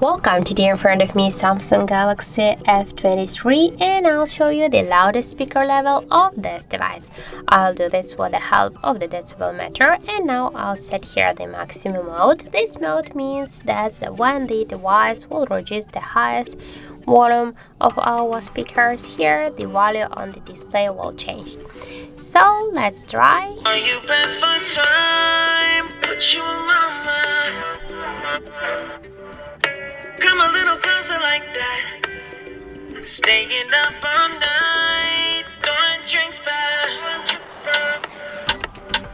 Welcome, today in front of me Samsung Galaxy F23 and I'll show you the loudest speaker level of this device. I'll do this with the help of the decibel meter, and now I'll set here the maximum mode. This mode means that when the device will reach the highest volume of our speakers, here the value on the display will change. So let's try. Are you pressed for time? Put you in my mind. Come a little closer like that. Staying up all night, throwing drinks back.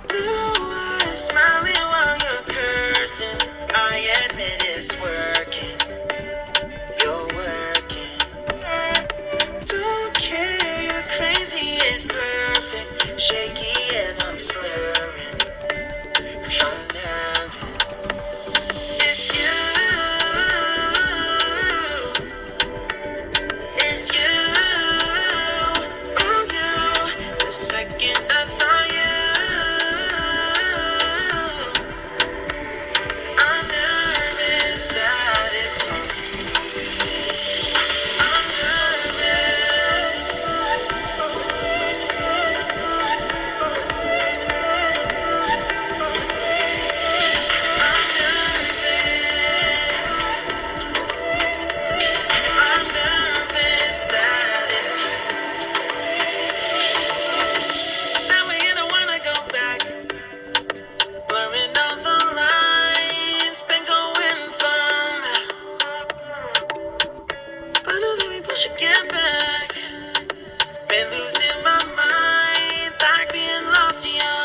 Blue eyes smiling while you're cursing. I admit it's working. You're working. Don't care, you're crazy, it's perfect. Shaky and I'm slurring. 'Cause I'm nervous. It's you. It's you, oh you, the second I saw you, I'm nervous that it's you. I'm nervous. I'm nervous that it's you. Now we don't wanna go back. Blurring all the lines, been going from that. But now that we push again back, been losing my mind, like being lost to you.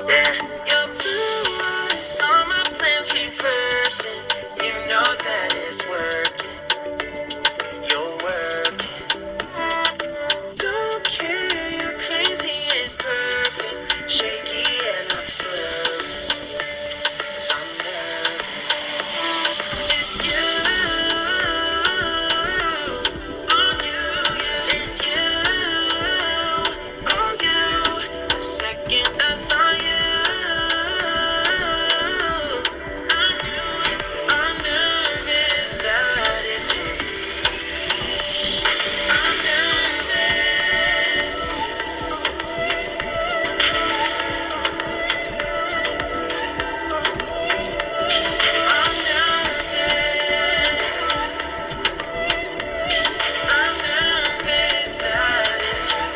Yeah, your blue eyes, all my plans reversing. You know that it's working. You're working. Don't care, you're crazy, it's perfect. Shaky and I'm slurring. 'Cause I'm nervous. It's you. Oh, you. It's you. Oh, you. The second I saw you, I'm nervous that it's you. I'm nervous. I'm nervous. I'm nervous that it's you.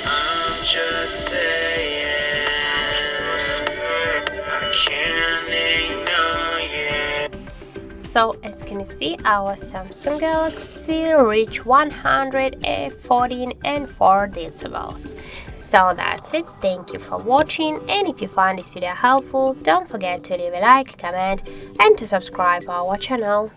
I'm just saying, I can't ignore you. So as you can see, our Samsung Galaxy reached 114 and 4 decibels. So that's it. Thank you for watching, and if you find this video helpful, don't forget to leave a like, comment and to subscribe our channel.